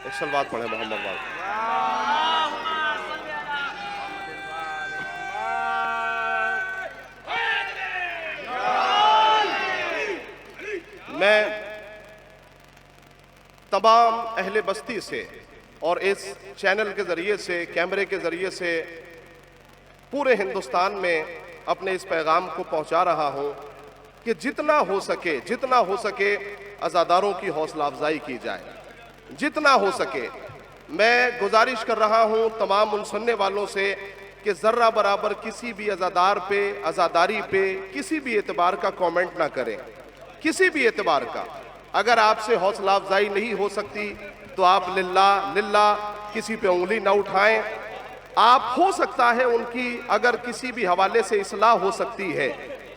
एक सलवात पढ़े मोहम्मद वाले। मैं तमाम अहले बस्ती से और इस चैनल के जरिए से, कैमरे के जरिए से पूरे हिंदुस्तान में अपने इस पैगाम को पहुंचा रहा हूं कि जितना हो सके अज़ादारों की हौसला अफजाई की जाए, जितना हो सके। मैं गुजारिश कर रहा हूं तमाम उन सुनने वालों से कि जर्रा बराबर किसी भी अज़ादार पे, अज़ादारी पे किसी भी एतबार का कमेंट ना करें, किसी भी एतबार का। अगर आपसे हौसला अफजाई नहीं हो सकती तो आप लिल्ला किसी पे उंगली ना उठाएं। आप हो सकता है उनकी अगर किसी भी हवाले से इस्लाह हो सकती है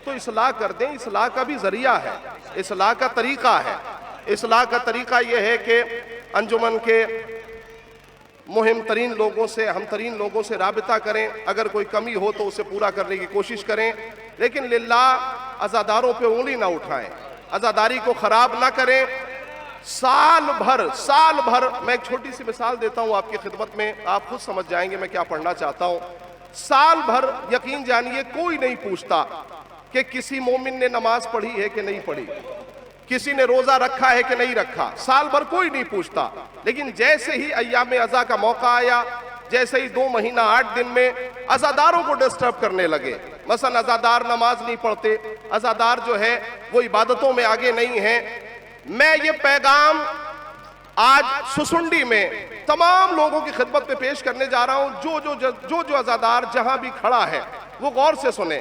तो इस्लाह कर दें। इस्लाह का भी जरिया है, इस्लाह का तरीका है। इस्लाह का तरीका यह है कि अंजुमन के मुहिम तरीन लोगों से, हम तरीन लोगों से राबिता करें। अगर कोई कमी हो तो उसे पूरा करने की कोशिश करें, लेकिन लिल्लाह अज़ादारों पे उंगली ना उठाएं, अज़ादारी को खराब ना करें। साल भर मैं एक छोटी सी मिसाल देता हूं आपकी खिदमत में, आप खुद समझ जाएंगे मैं क्या पढ़ना चाहता हूं। साल भर यकीन जानिए कोई नहीं पूछता कि किसी मोमिन ने नमाज पढ़ी है कि नहीं पढ़ी, किसी ने रोजा रखा है कि नहीं रखा। साल भर कोई नहीं पूछता, लेकिन जैसे ही अय्याम अज़ा का मौका आया, जैसे ही 2 महीना 8 दिन में अज़ादारों को डिस्टर्ब करने लगे। मसलन अज़ादार नमाज नहीं पढ़ते, अज़ादार जो है वो इबादतों में आगे नहीं है। मैं ये पैगाम आज सुसुंडी में तमाम लोगों की खिदमत में पेश करने जा रहा हूं। जो अज़ादार जहां भी खड़ा है वो गौर से सुने।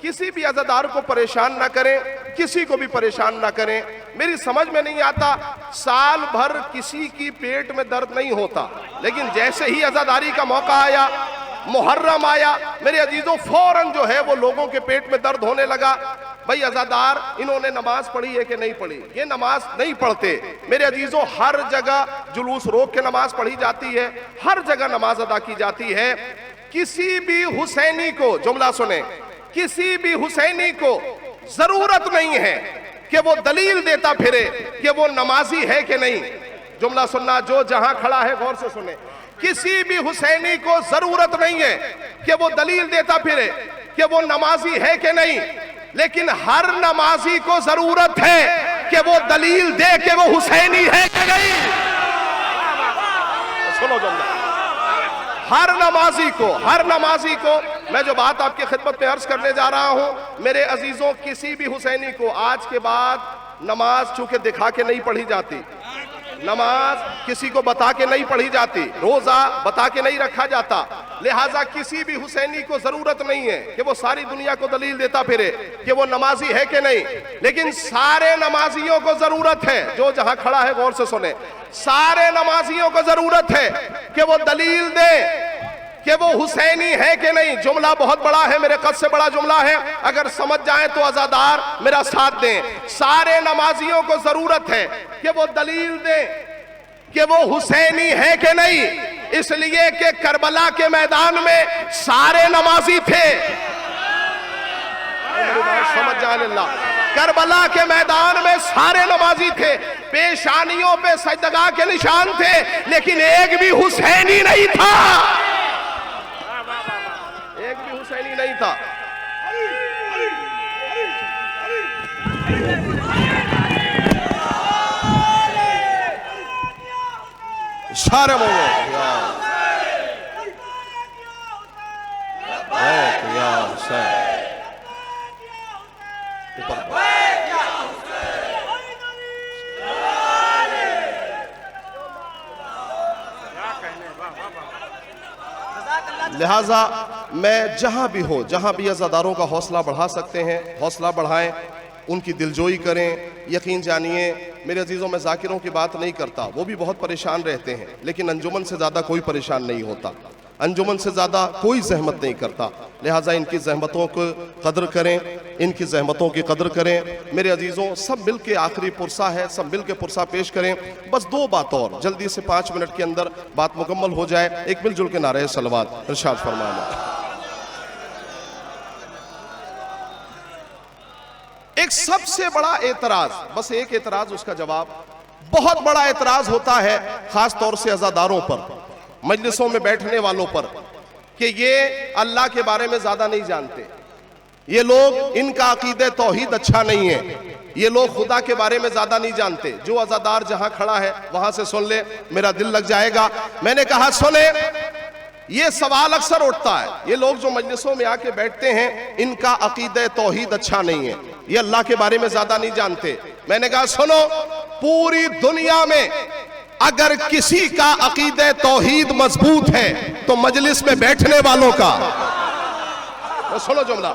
किसी भी अज़ादार को परेशान ना करें, किसी को भी परेशान ना करें। मेरी समझ में नहीं आता, साल भर किसी की पेट में दर्द नहीं होता, लेकिन जैसे ही अज़ादारी का मौका आया, मुहर्रम आया, मेरे अजीजों फौरन जो है वो लोगों के पेट में दर्द होने लगा। भाई अज़ादार इन्होंने नमाज पढ़ी है कि नहीं पढ़ी? ये नमाज नहीं पढ़ते। मेरे अजीजों हर जगह जुलूस रोक के नमाज पढ़ी जाती है, हर जगह नमाज अदा की जाती है। किसी भी हुसैनी को, जुमला सुने, किसी भी हुसैनी को जरूरत नहीं है कि वो दलील देता फिरे कि वो नमाजी है कि नहीं। जुमला सुनना, जो जहां खड़ा है गौर से सुने। किसी भी हुसैनी को जरूरत नहीं है कि वो दलील देता फिरे कि वो नमाजी है कि नहीं, लेकिन हर नमाजी को जरूरत है कि वो दलील दे कि वो हुसैनी है कि नहीं। सुनो जुमला, हर नमाजी को मैं जो बात आपकी खिदमत में अर्ज करने जा रहा हूं, मेरे अजीजों, किसी भी हुसैनी को आज के बाद नमाज चूंकि दिखा के नहीं पढ़ी जाती, नमाज किसी को बता के नहीं पढ़ी जाती, रोजा बता के नहीं रखा जाता, लिहाजा किसी भी हुसैनी को जरूरत नहीं है कि वो सारी दुनिया को दलील देता फिरे कि वो नमाजी है कि नहीं। लेकिन सारे नमाजियों को जरूरत है, जो जहां खड़ा है गौर से सुने, सारे नमाजियों को जरूरत है कि वो दलील दे कि वो हुसैनी है कि नहीं। जुमला बहुत बड़ा है, मेरे कद से बड़ा जुमला है, अगर समझ जाए तो अज़ादार मेरा साथ दें। सारे नमाजियों को जरूरत है कि वो दलील दें कि वो हुसैनी है कि नहीं, इसलिए कि करबला के मैदान में सारे नमाजी थे। समझ जाए अल्लाह, करबला के मैदान में सारे नमाजी थे, पेशानियों पे सजदगा के निशान थे, लेकिन एक भी हुसैनी नहीं था, एक भी हुसैनी नहीं था। सारे बोलो लिहाजा मैं जहां भी हो, जहां भी अज़ादारों का हौसला बढ़ा सकते हैं हौसला बढ़ाएं, उनकी दिलजोई करें। यकीन जानिए मेरे अजीज़ों, मैं जाकिरों की बात नहीं करता, वो भी बहुत परेशान रहते हैं, लेकिन अंजुमन से ज़्यादा कोई परेशान नहीं होता, अंजुमन से ज़्यादा कोई जहमत नहीं करता। लिहाजा इनकी जहमतों को कदर करें, इनकी जहमतों की कदर करें। मेरे अजीज़ों, सब मिल के आखिरी पुरसा है, सब मिल के पुरसा पेश करें। बस 2 बात और जल्दी से 5 मिनट के अंदर बात मुकम्मल हो जाए। एक मिलजुल के नारे सलवात इरशाद फरमाना। एक सबसे बड़ा एतराज, बस एक एतराज, उसका जवाब बहुत बड़ा एतराज होता है खास तौर से अज़ादारों पर, मजलिसों में बैठने वालों पर, कि ये अल्लाह के बारे में ज्यादा नहीं जानते, ये लोग, इनका अकीदे तौहीद अच्छा नहीं है, ये लोग खुदा के बारे में ज्यादा नहीं जानते। जो अज़ादार जहां खड़ा है वहां से सुन ले, मेरा दिल लग जाएगा। मैंने कहा सुने, ये सवाल अक्सर उठता है, ये लोग जो मजलिसों में आके बैठते हैं इनका अकीदे तौहीद अच्छा नहीं है, ये अल्लाह के बारे में ज्यादा नहीं जानते। मैंने कहा सुनो, पूरी दुनिया में अगर किसी का अकीदे तौहीद मजबूत है तो मजलिस में बैठने वालों का, सुनो जुमला,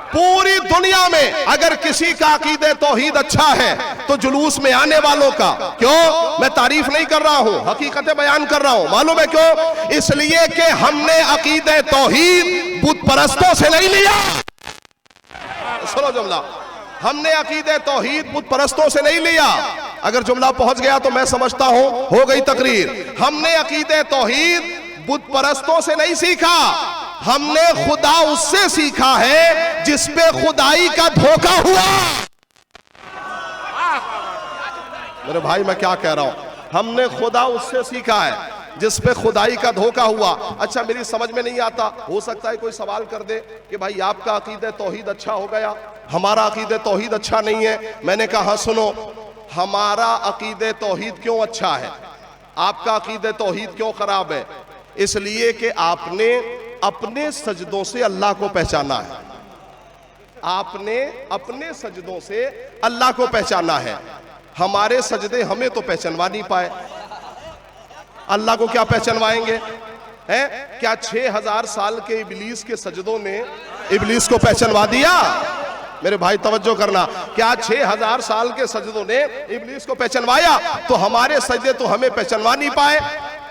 पूरी दुनिया में अगर किसी का अकीदे तौहीद अच्छा है तो जुलूस में आने वालों का। क्यों? मैं तारीफ नहीं कर रहा हूं, हकीकतें बयान कर रहा हूं। मालूम है क्यों? इसलिए कि हमने अकीदे तौहीद बुत परस्तों से नहीं लिया। सुनो जुमला, हमने अकीदे तौहीद बुत परस्तों से नहीं लिया। अगर जुमला पहुंच गया तो मैं समझता हूं हो गई तकरीर। हमने अकीदे तौहीद बुत परस्तों से नहीं सीखा, हमने खुदा उससे सीखा है जिस पे खुदाई का धोखा हुआ। मेरे भाई मैं क्या कह रहा हूं, हमने खुदा उससे सीखा है जिस पे खुदाई का धोखा हुआ। अच्छा, मेरी समझ में नहीं आता, हो सकता है कोई सवाल कर दे कि भाई आपका अकीदे तौहीद अच्छा हो गया, हमारा अकीदे तौहीद अच्छा नहीं है। मैंने कहा हाँ सुनो, हमारा अकीदे तौहीद क्यों अच्छा है, आपका अकीदे तौहीद क्यों खराब है? इसलिए कि आपने अपने सजदों से अल्लाह को पहचाना है, आपने अपने सजदों से अल्लाह को पहचाना है। हमारे सजदे हमें तो पहचानवा नहीं पाए, अल्लाह को क्या पहचानवाएंगे? हैं? क्या 6000 साल के इबलीस के सजदों ने इबलीस को पहचानवा दिया? मेरे भाई तवज्जो करना, क्या 6000 साल के सजदों ने इबलीस को पहचानवाया? तो हमारे सजदे तो हमें पहचानवा नहीं पाए,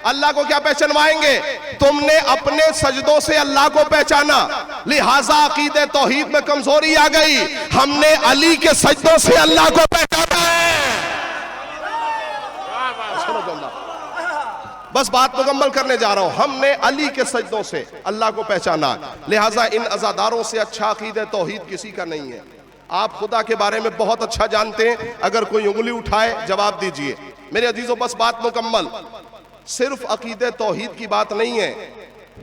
अल्लाह को क्या पहचानवाएंगे? तुमने अपने सजदों से अल्लाह को पहचाना, लिहाजा अकीदे तौहीद में कमजोरी आ गई। हमने अली के सजदों से अल्लाह को पहचाना है। बस बात मुकम्मल करने जा रहा हूं, हमने अली के सजदों से अल्लाह को पहचाना, लिहाजा इन अज़ादारों से अच्छा अकीदे तौहीद किसी का नहीं है। आप खुदा के बारे में बहुत अच्छा जानते हैं, अगर कोई उंगली उठाए जवाब दीजिए। मेरे अजीजों, बस बात मुकम्मल, सिर्फ अकीदे तौहीद की बात नहीं है,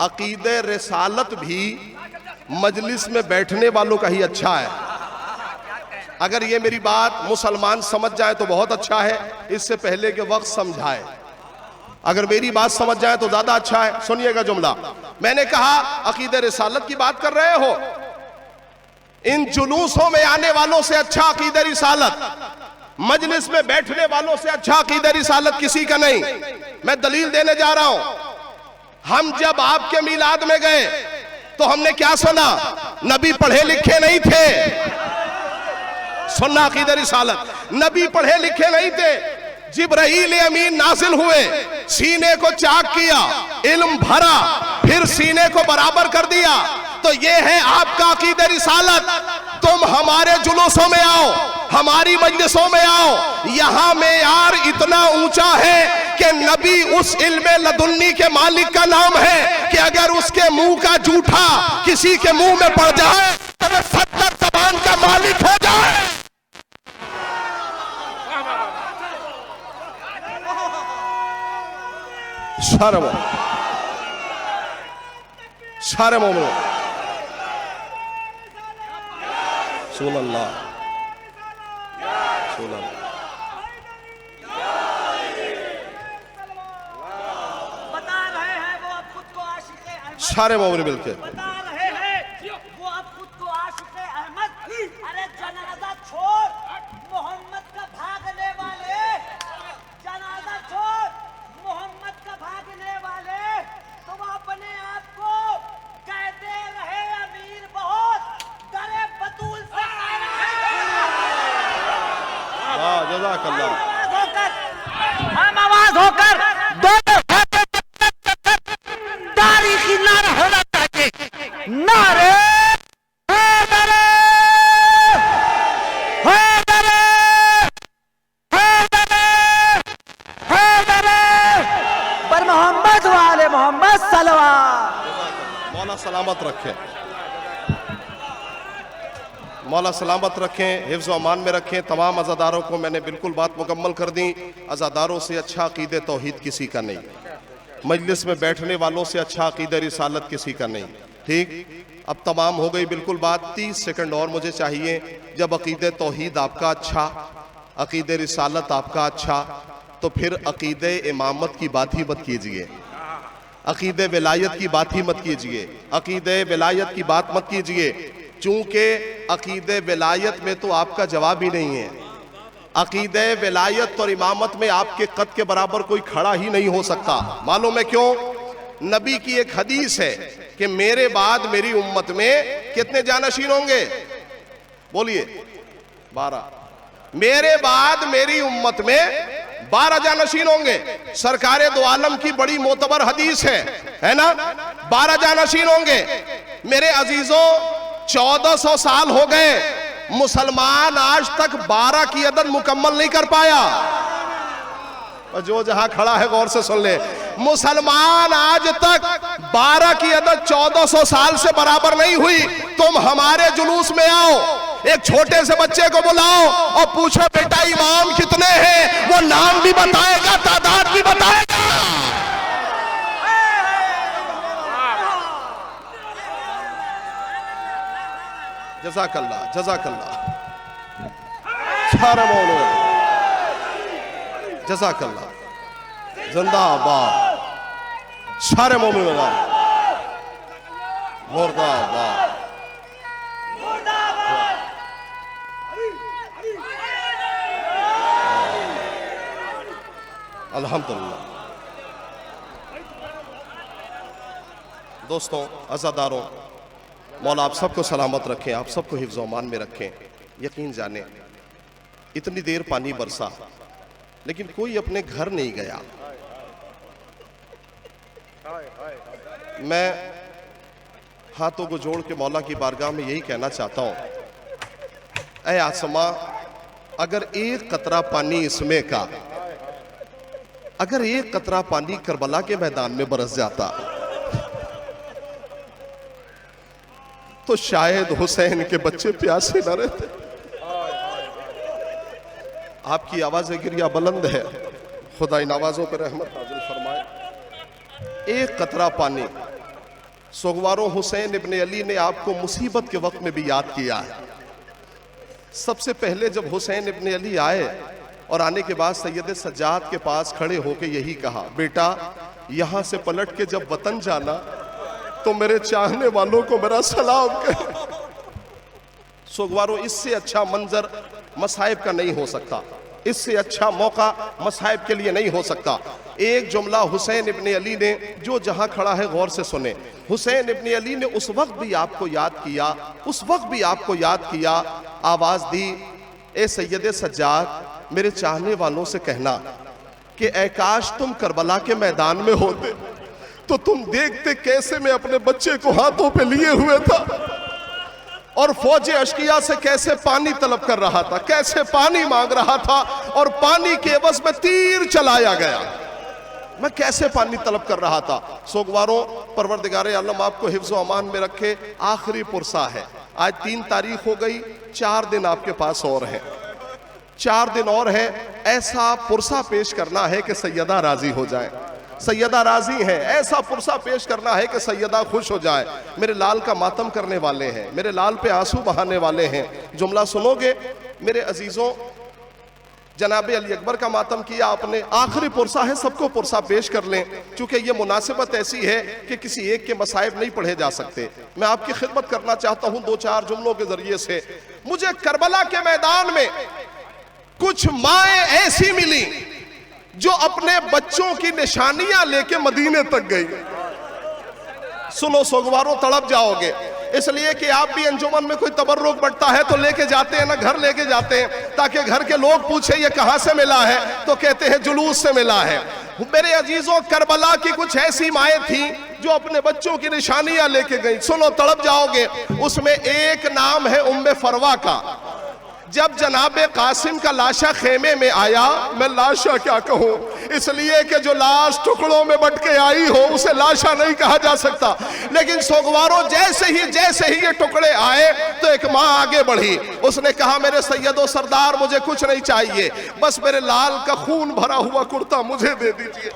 अकीदे रिसालत भी मजलिस में बैठने वालों का ही अच्छा है। अगर ये मेरी बात मुसलमान समझ जाए तो बहुत अच्छा है, इससे पहले के वक्त समझाए। अगर मेरी बात समझ जाए तो ज्यादा अच्छा है। सुनिएगा जुमला, मैंने कहा अकीदे रिसालत की बात कर रहे हो, इन जुलूसों में आने वालों से अच्छा अकीदे रिसालत, मजलिस में बैठने वालों से अच्छा अकीदे रिसालत किसी का नहीं। मैं दलील देने जा रहा हूं। हम जब आपके मिलाद में गए तो हमने क्या सुना? नबी पढ़े लिखे नहीं थे। सुनना अकीदे रिसालत, नबी पढ़े लिखे नहीं थे, जिब्राईल अमीन नाजिल हुए, सीने को चाक किया, इल्म भरा, फिर सीने को बराबर कर दिया। तो ये है आपका अकीदे रिसालत। तुम हमारे जुलूसों में आओ, हमारी मजलिसों में आओ, यहां मेयार इतना ऊंचा है कि नबी उस इल्मे लदुन्नी के मालिक का नाम है कि अगर उसके मुंह का जूठा किसी के मुंह में पड़ जाए तो 70 ज़बान का मालिक हो जाए। सारे मोमिन सुल्लल्लाहु बता रहे हैं वो अब खुद को आशिक़े अहमद, सारे मोमिन मिलके बता रहे हैं वो अब खुद को आशिक़े अहमद। अरे जनाजा छोड़, मोहम्मद का भागने वाले, जनाजा छोड़, मोहम्मद का भागने वाले, तुम अपने आप को कहते रहे अमीर बहुत, डरे बतूल से। जज़ाकल्लाह। हम आवाज होकर दोनों तारीखी नारा होना चाहिए। नारे हैदर, हैदर, हैदर, हैदर पर मोहम्मद वाले मोहम्मद सलवात। मौला सलामत रखे, मौला सलामत रखें, हिफ्ज़ व अमान में रखें। तमाम अज़ादारों को मैंने बिल्कुल बात मुकम्मल कर दी। अज़ादारों से अच्छा अक़ीदे तौहीद किसी का नहीं, मजलिस में बैठने वालों से अच्छा अक़ीदे रिसालत किसी का नहीं। ठीक, अब तमाम हो गई बिल्कुल बात। 30 सेकंड और मुझे चाहिए। जब अक़ीदे तौहीद आपका अच्छा, अक़ीदे रिसालत आपका अच्छा, तो फिर अक़ीदे इमामत की बात ही मत कीजिए, अक़ीदे विलायत की बात ही मत कीजिए, अक़ीदे विलायत की बात मत कीजिए, चूंकि अक़ीदे विलायत में तो आपका जवाब ही नहीं है। अक़ीदे विलायत और इमामत में आपके कद के बराबर कोई खड़ा ही नहीं हो सकता। मालूम है क्यों? नबी की एक हदीस है कि मेरे बाद मेरी उम्मत में कितने जानशीन होंगे? बोलिए 12। मेरे बाद मेरी उम्मत में 12 जानशीन होंगे। सरकारे दो आलम की बड़ी मोतबर हदीस है ना? 12 जानशीन होंगे। मेरे अजीजों, 1400 साल हो गए, मुसलमान आज तक 12 की अदद मुकम्मल नहीं कर पाया। जो जहां खड़ा है गौर से सुन ले, मुसलमान आज तक 12 की अदद 1400 साल से बराबर नहीं हुई। तुम हमारे जुलूस में आओ, एक छोटे से बच्चे को बुलाओ और पूछो बेटा इमाम कितने हैं, वो नाम भी बताएगा, तादाद भी बताएगा। जज़ाकल्लाह, जज़ाकल्लाह, सारे मौलवी जज़ाकल्लाह, जिंदाबाद, सारे मोमिन मुर्दाबाद। अल्हम्दुलिल्लाह। दोस्तों, अज़ादारों, मौला आप सबको सलामत रखें, आप सबको हिफ्ज़ व अमान में रखें। यकीन जाने इतनी देर पानी बरसा लेकिन कोई अपने घर नहीं गया। मैं हाथों को जोड़ के मौला की बारगाह में यही कहना चाहता हूं, ऐ आसमां, अगर एक कतरा पानी इसमें का, अगर एक कतरा पानी करबला के मैदान में बरस जाता तो शायद हुसैन के बच्चे प्यासे न रहते। आपकी आवाज़ गिरिया बुलंद है, खुदा इन आवाज़ों पर रहमत नाज़िल फरमाए। एक कतरा पानी, सोगवारों, हुसैन इब्ने अली ने आपको मुसीबत के वक्त में भी याद किया है। सबसे पहले जब हुसैन इब्ने अली आए और आने के बाद सैयद सज्जाद के पास खड़े होकर यही कहा, बेटा यहां से पलट के जब वतन जाना तो मेरे चाहने वालों को मेरा सलाम कहे। सोगवारों, इससे अच्छा मंजर मसाइब का नहीं हो सकता, इससे अच्छा मौका मसाइब के लिए नहीं हो सकता। एक जुमला हुसैन इब्ने अली ने, जो जहां खड़ा है गौर से सुने, हुसैन इब्ने अली ने उस वक्त भी आपको याद किया, उस वक्त भी आपको याद किया, आवाज दी, ए सैयद सज्जाद, मेरे चाहने वालों से कहना कि ऐ काश तुम करबला के मैदान में होते तो तुम देखते कैसे मैं अपने बच्चे को हाथों पे लिए हुए था और फौजे अशकिया से कैसे पानी तलब कर रहा था, कैसे पानी मांग रहा था और पानी के एवज में तीर चलाया गया। मैं कैसे पानी तलब कर रहा था। सोगवारों, परवरदिगारे आलम आपको हिफ्ज़ व अमान में रखे। आखिरी पुरसा है, आज 3 तारीख हो गई, 4 दिन आपके पास और है, 4 दिन और है। ऐसा पुरसा पेश करना है कि सैयदा राजी हो जाए। सैयदा राजी है, ऐसा पुरसा पेश करना है कि सैयदा खुश हो जाए। मेरे लाल का मातम करने वाले हैं, मेरे लाल पे आंसू बहाने वाले हैं। जुमला सुनोगे मेरे अजीजों, जनाबे अली अकबर का मातम किया आपने, आखिरी पुरसा है, सबको पुरसा पेश कर लें, क्योंकि ये मुनासिबत ऐसी है कि किसी एक के मसाइब नहीं पढ़े जा सकते। मैं आपकी खिदमत करना चाहता हूं 2-4 जुमलों के जरिए से। मुझे करबला के मैदान में कुछ माएँ ऐसी मिली जो अपने बच्चों की निशानियां लेके मदीने तक गई। सुनो सोगवारों, तड़प जाओगे, इसलिए कि आप भी अंजुमन में कोई तबर्रुक बढ़ता है तो लेके जाते हैं ना, घर लेके जाते हैं ताकि घर के लोग पूछे ये कहां से मिला है, तो कहते हैं जुलूस से मिला है। मेरे अजीजों, करबला की कुछ ऐसी माएँ थी जो अपने बच्चों की निशानियां लेके गई। सुनो, तड़प जाओगे। उसमें एक नाम है उम्मे फरवा का, जब जनाबे कासिम का लाशा खेमे में आया, मैं लाशा क्या कहूं, इसलिए कि जो लाश टुकड़ों में बट के आई हो उसे लाशा नहीं कहा जा सकता। लेकिन सोगवारों, जैसे ही ये टुकड़े आए तो एक माँ आगे बढ़ी, उसने कहा मेरे सैयदो सरदार मुझे कुछ नहीं चाहिए, बस मेरे लाल का खून भरा हुआ कुर्ता मुझे दे दीजिए।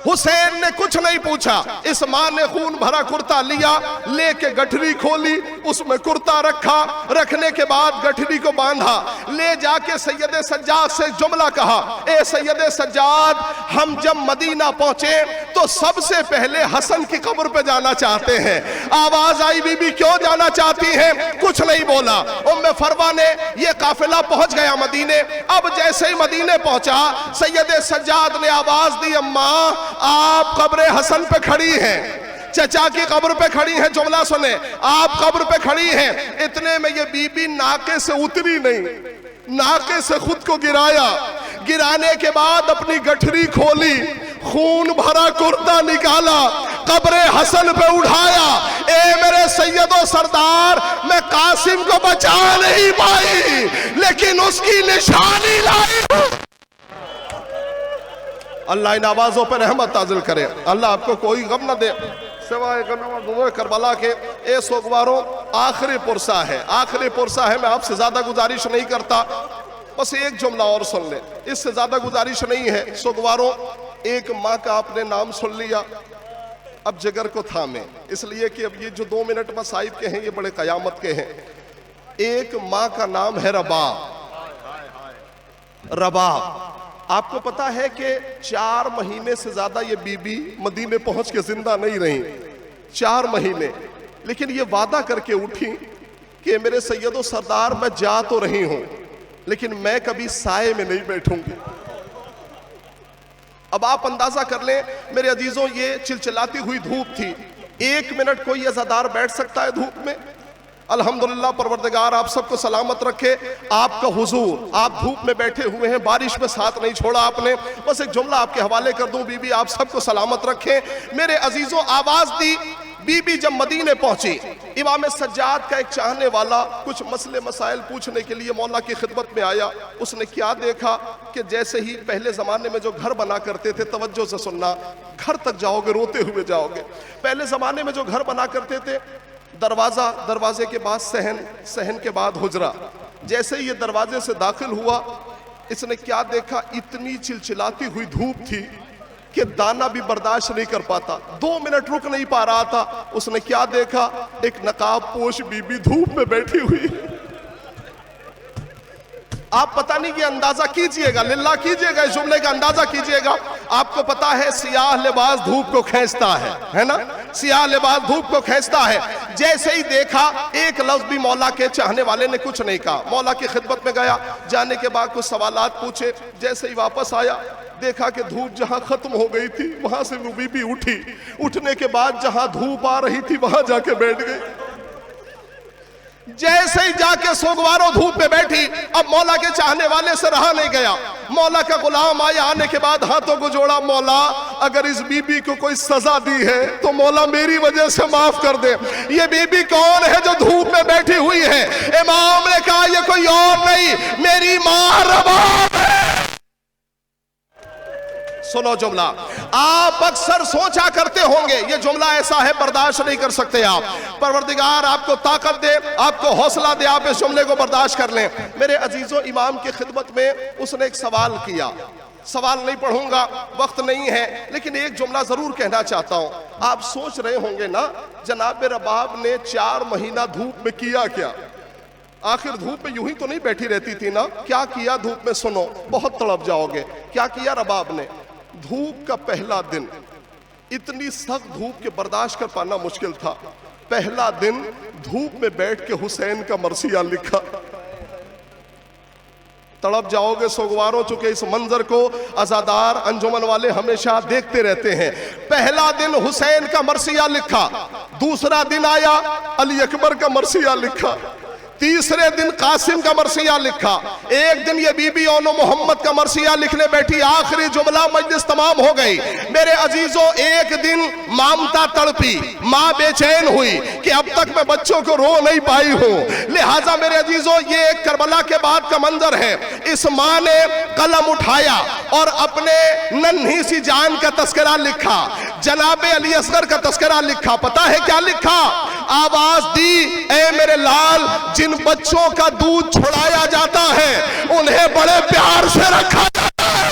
हुसैन ने कुछ नहीं पूछा, इस माँ ने खून भरा कुर्ता लिया, लेके गठरी खोली, उसमें कुर्ता रखा, रखने के बाद गठरी को बांधा, ले जाके सैयदे सज्जाद से जुमला कहा, ए सैयदे सज्जाद, हम जब मदीना पहुंचे तो सबसे पहले हसन की कब्र पे जाना चाहते हैं। आवाज आई, बीबी क्यों जाना चाहती हैं? कुछ नहीं बोला। उम्मे फरवा ने, ये काफिला पहुंच गया मदीने, अब जैसे ही मदीने पहुंचा सैयदे सज्जाद ने आवाज दी, अम्मा आप कब्र हसन पे खड़ी हैं, चचा की कब्र पे खड़ी हैं, जुमला सुने, आप कब्र पे खड़ी हैं। इतने में ये बीबी नाके से उतरी नहीं, नाके से खुद को गिराया, गिराने के बाद अपनी गठरी खोली, खून भरा कुर्ता निकाला, कब्र हसन पे उठाया। ए मेरे सैयदो सरदार, मैं कासिम को बचा नहीं पाई लेकिन उसकी निशानी लाई। अल्लाह इन आवाजों पर रहमत ताजिल करे, अल्लाह आपको कोई गम न दे सिवाय करबला के। ए सोगवारों, आखिरी पुरसा है, मैं आपसे ज्यादा गुजारिश नहीं करता, बस एक जुमला और सुन ले, इससे ज्यादा गुजारिश नहीं है। सोगवारों, एक माँ का आपने नाम सुन लिया, अब जिगर को थामे, इसलिए कि अब ये जो 2 मिनट मसाइब के हैं ये बड़े कयामत के हैं। एक माँ का नाम है रबाब। आपको पता है कि 4 महीने से ज्यादा ये बीबी मदीने पहुंच के जिंदा नहीं रही, 4 महीने, लेकिन ये वादा करके उठी कि मेरे सैयदो सरदार, मैं जा तो रही हूं लेकिन मैं कभी साए में नहीं बैठूंगी। अब आप अंदाजा कर लें मेरे अजीजों, ये चिलचिलाती हुई धूप थी, 1 मिनट कोई अज़ादार बैठ सकता है धूप में? अल्हम्दुलिल्लाह, परवरदिगार आप सबको सलामत रखे। आपका हुजूर, आप धूप में बैठे हुए हैं, बारिश में साथ नहीं छोड़ा आपने। बस एक जुमला आपके हवाले कर दूं, बीबी आप सबको सलामत रखें। मेरे अजीजों, आवाज दी, बीबी जब मदीने पहुंची, इमाम सज्जाद का एक चाहने वाला कुछ मसले मसाइल पूछने के लिए मौला की खिदमत में आया। उसने क्या देखा कि जैसे ही पहले जमाने में जो घर बना करते थे, तवज्जो से सुनना, घर तक जाओगे रोते हुए जाओगे। पहले जमाने में जो घर बना करते थे, दरवाजा, दरवाजे के बाद सहन, सहन के बाद हुजरा। जैसे ही ये दरवाजे से दाखिल हुआ, इसने क्या देखा, इतनी चिलचिलाती हुई धूप थी कि दाना भी बर्दाश्त नहीं कर पाता, 2 मिनट रुक नहीं पा रहा था। उसने क्या देखा, एक नकाब पोश बीबी धूप में बैठी हुई। आप पता नहीं कि अंदाजा कीजिएगा, लिल्लाह कीजिएगा, इस जुमले का अंदाजा कीजिएगा। आपको पता है सियाह लिबास धूप को खींचता है ना, सियाह लिबास धूप को खींचता है। जैसे ही देखा, एक लफ्ज भी मौला के चाहने वाले ने कुछ नहीं कहा। मौला की खिदमत में गया, जाने के बाद कुछ सवालात पूछे, जैसे ही वापस आया देखा कि धूप जहां खत्म हो गई थी वहां से वो बीबी उठी, उठने के बाद जहां धूप आ रही थी वहां जाके बैठ गई। जैसे ही जाके सोगवारों धूप में बैठी, अब मौला के चाहने वाले से रहा नहीं गया। मौला का गुलाम आया, आने के बाद हाथों को जोड़ा, मौला अगर इस बीबी को कोई सजा दी है तो मौला मेरी वजह से माफ कर दे। ये बीबी कौन है जो धूप में बैठी हुई है? इमाम ने कहा ये कोई और नहीं, मेरी मां रबाब है। सुनो जुमला, आप अक्सर सोचा करते होंगे, ये जुमला ऐसा है बर्दाश्त नहीं कर सकते आप। परवरदिगार आपको ताकत दे, आपको हौसला दे, आप इस जुमले को बर्दाश्त कर लें। मेरे अजीजों, इमाम की खिदमत में उसने एक सवाल किया, सवाल नहीं पढ़ूंगा, वक्त नहीं है, लेकिन एक जुमला जरूर कहना चाहता हूं। आप सोच रहे होंगे ना, जनाब रबाब ने 4 महीना धूप में किया क्या? आखिर धूप में यूं ही तो नहीं बैठी रहती थी ना, क्या किया धूप में? सुनो, बहुत तड़प जाओगे। क्या किया रबाब ने? धूप का पहला दिन, इतनी सख्त धूप के बर्दाश्त कर पाना मुश्किल था, पहला दिन धूप में बैठ के हुसैन का मरसिया लिखा। तड़प जाओगे सोगवारों, चुके इस मंजर को अज़ादार अंजुमन वाले हमेशा देखते रहते हैं। पहला दिन हुसैन का मरसिया लिखा, दूसरा दिन आया अली अकबर का मरसिया लिखा, तीसरे दिन कासिम का मरसिया लिखा। एक दिन ये बीबी ओनो मोहम्मद का मरसिया लिखने बैठी, आखिरी जुमला, मजलिस तमाम हो गई। मेरे अजीजों, एक दिन मामता तड़पी, माँ बेचैन हुई कि अब तक मैं बच्चों को रो नहीं पाई हूं। लिहाजा मेरे अजीजों, ये एक करबला के बाद का मंजर है। इस माँ ने कलम उठाया और अपने नन्ही सी जान का तस्करा लिखा, जनाबे अली असगर का तस्करा लिखा। पता है क्या लिखा? आवाज दी, ए मेरे लाल, जिन बच्चों का दूध छुड़ाया जाता है उन्हें बड़े प्यार से रखा जाता है।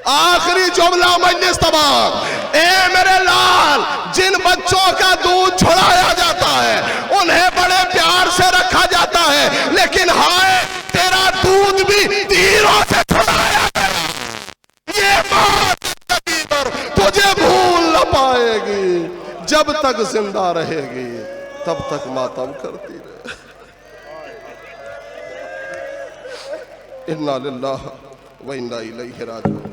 आखिरी जुमला मजलिस तमाम, ए मेरे लाल, जिन बच्चों का दूध छुड़ाया जाता है उन्हें बड़े प्यार से रखा जाता है, लेकिन हाय तेरा दूध भी तीरों से छुड़ाया गया। ये बात कभी पर तुझे भूल न पाएगी, जब तक जिंदा रहेगी तब तक मातम करती रहे। इन्ना लिल्लाह व इन्ना इलैहि राजिऊन।